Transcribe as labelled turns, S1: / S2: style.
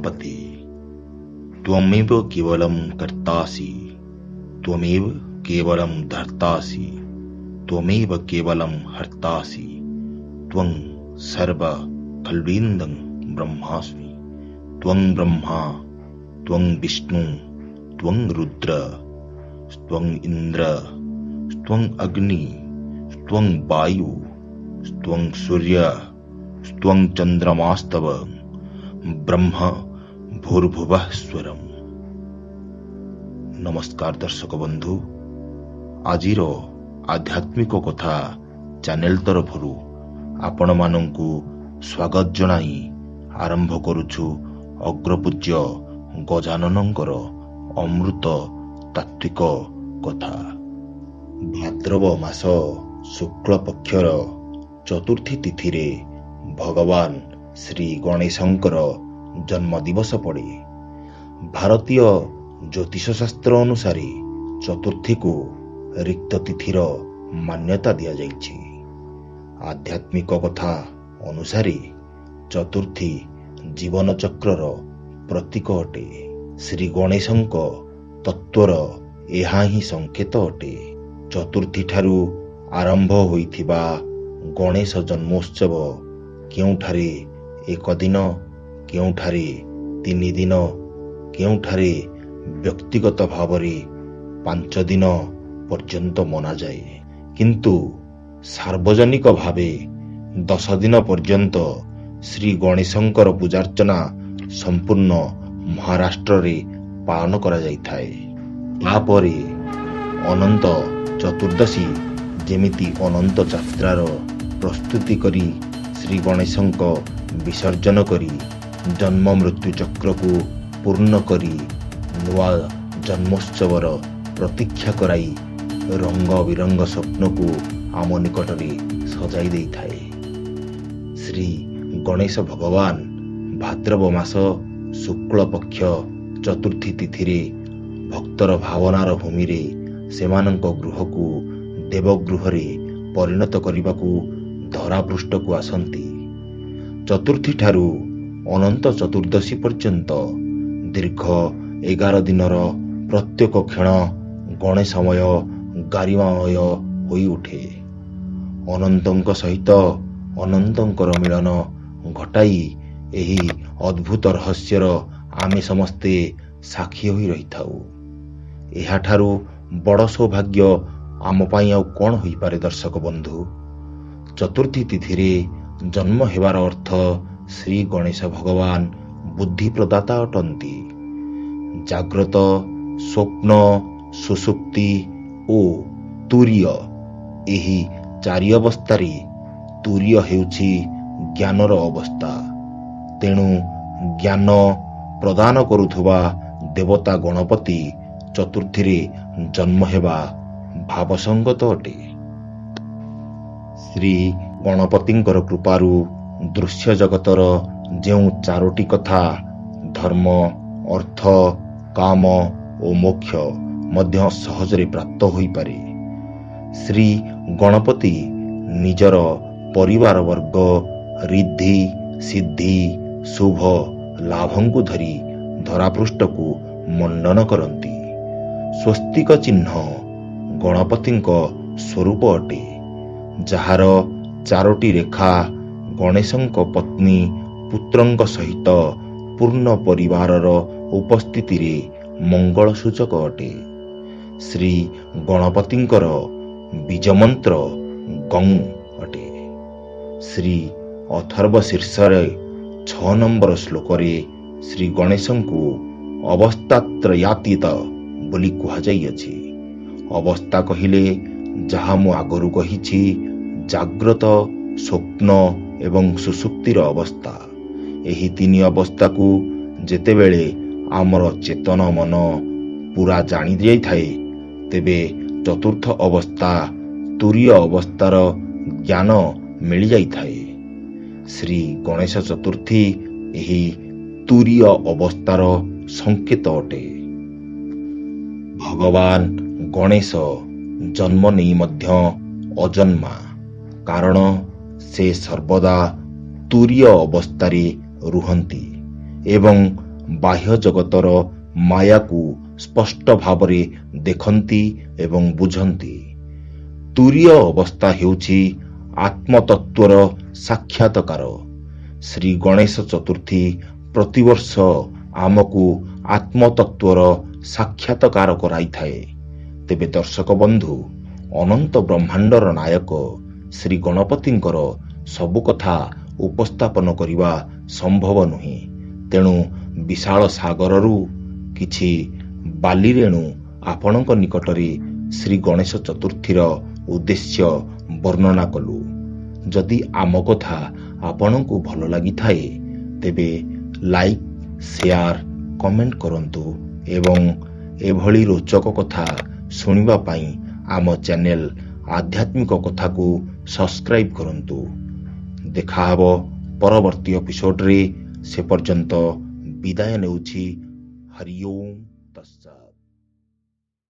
S1: गणपते त्वमेव केवलं कर्तासि, त्वमेव केवलं धर्तासि, त्वमेव केवलं हर्तासि, त्वं सर्वखल्विदं ब्रह्मास्मि। त्वं ब्रह्मा, त्वं विष्णु, त्वं रुद्र, त्वं इन्द्र, त्वं अग्नि, त्वं वायु, त्वं सूर्य, त्वं चन्द्रमास्तव ब्रह्म भूर्भुवः स्वरम्। नमस्कार दर्शक बंधु, आजिर आध्यात्मिक कथा चैनल तरफरु आपण मानंकु स्वागत जनाई आरंभ करुछु अग्रपूज्य गजाननंकर अमृत तात्विक कथा। भाद्रव मास शुक्ल पक्षर चतुर्थी तिथि रे भगवान श्री गणेशंकर जन्म दिवस पड़े। भारतीय ज्योतिष शास्त्र अनुसार चतुर्थी को रिक्त तिथिर मान्यता दिया जाइछि। आध्यात्मिक कथा अनुसार चतुर्थी जीवन चक्रर प्रतीक अटे। श्री गणेशंक तत्वर एहा ही संकेत अटे। चतुर्थी ठारू आरंभ होइथिबा गणेश जन्मोत्सव केउठारे एक दिन, केउठारे 3 दिन, केउठारे व्यक्तिगत भावरे 5 दिन पर्यंत मना जाए, किंतु सार्वजनिक भावे 10 दिन पर्यंत श्री गणेशंकर पूजार्चना संपूर्ण महाराष्ट्र रे पालन करा जाइथाए। तापरे अनंत चतुर्दशी जेमिति अनंत यात्रार प्रस्तुति करी श्री गणेशंक विसर्जन करी जन्म मृत्यु चक्र को पूर्ण करी नुआ जन्मोत्सवर प्रतीक्षा कराई रंग बिरंग स्वप्न को आम निकटरे सजाई देई थाए। श्री गणेश भगवान भाद्रव मास शुक्ल पक्ष चतुर्थी तिथि रे भक्तर भावनार भूमि रे सेमानंक गृह को देवगृह रे परिणत करने धरापृष्ठ को आसंती। चतुर्थी ठारू अनंत चतुर्दशी पर्यंत दीर्घ 11 दिनर प्रत्येक क्षण गणेशमय गारिमामय होई उठे। अनंतंक सहित अनंतंकर मिलन घटाई एही अद्भुत रहस्यर आमे समस्ते साक्षी होई रही थाउ। एहा ठारू बड़ सौभाग्य आम पाई आउ कौन होई पारे दर्शक बंधु। चतुर्थी तिथि रे जन्म हेबार अर्थ श्री गणेश भगवान बुद्धि प्रदाता अटंती। जाग्रत, स्वप्न, सुसुप्ति ओ तुर्य एही 4 अवस्थारे तुर्य हेउछि ज्ञानर अवस्था। तेणु ज्ञान प्रदान करुथुबा देवता गणपति चतुर्थी रे जन्म हेबा भावसंगत अटे। श्री गणपतिंकर कृपारू दृश्य जगतर जेउ 4टी कथा धर्म, अर्थ, काम और मोक्ष मध्य सहजरे प्राप्त होई पारे। श्री गणपति निजर परिवार वर्ग रिद्धि सिद्धि शुभ लाभंकु धरी धरापृष्ठ को मंडन करती। स्वस्तिक चिन्ह गणपतिंक स्वरूप अटे, जार 4टी रेखा गणेशंक पत्नी पुत्रंक सहित पूर्ण परिवारर उपस्थिति रे मंगल सूचक अटे। श्री गणपतिंकर बीज मंत्र गं अटे। श्री अथर्व शीर्षरे 6 नंबर श्लोक रे श्री गणेशंकु अवस्थात्रयातीत बोली कहा जाइछि। अवस्था कहिले जहा मु आगरु कहिछि जाग्रत, स्वप्न एवं सुसुप्तिर अवस्था। एही 3 अवस्था को जेतेबेले आमर चेतन मन पूरा जानी दियाई थाए, तेबे चतुर्थ अवस्था तुरीय अवस्थार ज्ञान मिल जाई थाए। श्री गणेश चतुर्थी एही तुरीय अवस्थार संकेत अटे। भगवान गणेश जन्म नहीं मध्य अजन्मा, कारण से सर्वदा तुरीय अवस्थारे रुहंती एवं ବାହ୍ୟ ଜଗତର ମାୟାକୁ ସ୍ପଷ୍ଟ ଭାବରେ ଦେଖନ୍ତି ଏବଂ ବୁଝନ୍ତି। ତୁରୀୟ ଅବସ୍ଥା ହେଉଛି ଆତ୍ମତତ୍ଵର ସାକ୍ଷାତକାର। ଶ୍ରୀ ଗଣେଶ ଚତୁର୍ଥୀ ପ୍ରତିବର୍ଷ ଆମକୁ ଆତ୍ମତତ୍ଵର ସାକ୍ଷାତକାର କରାଇଥାଏ। ତେବେ ଦର୍ଶକ ବନ୍ଧୁ, ଅନନ୍ତ ବ୍ରହ୍ମାଣ୍ଡର ନାୟକ ଶ୍ରୀ ଗଣପତିଙ୍କର ସବୁ କଥା ଉପସ୍ଥାପନ କରିବା ସମ୍ଭବ ନୁହେଁ। ତେଣୁ ବିଶାଳ ସାଗରରୁ କିଛି ବାଲିରେଣୁ ଆପଣଙ୍କ ନିକଟରେ ଶ୍ରୀ ଗଣେଶ ଚତୁର୍ଥୀର ଉଦ୍ଦେଶ୍ୟ ବର୍ଣ୍ଣନା କଲୁ। ଯଦି ଆମ କଥା ଆପଣଙ୍କୁ ଭଲ ଲାଗିଥାଏ ତେବେ ଲାଇକ୍, ସେୟାର, କମେଣ୍ଟ କରନ୍ତୁ ଏବଂ ଏଭଳି ରୋଚକ କଥା ଶୁଣିବା ପାଇଁ ଆମ ଚ୍ୟାନେଲ ଆଧ୍ୟାତ୍ମିକ କଥାକୁ ସବସ୍କ୍ରାଇବ କରନ୍ତୁ। ଦେଖାହବ ପରବର୍ତ୍ତୀ ଏପିସୋଡରେ। ସେ ପର୍ଯ୍ୟନ୍ତ ବିଦାୟ ନେଉଛି। ହରି ଓମ୍ ତତ୍ସତ୍।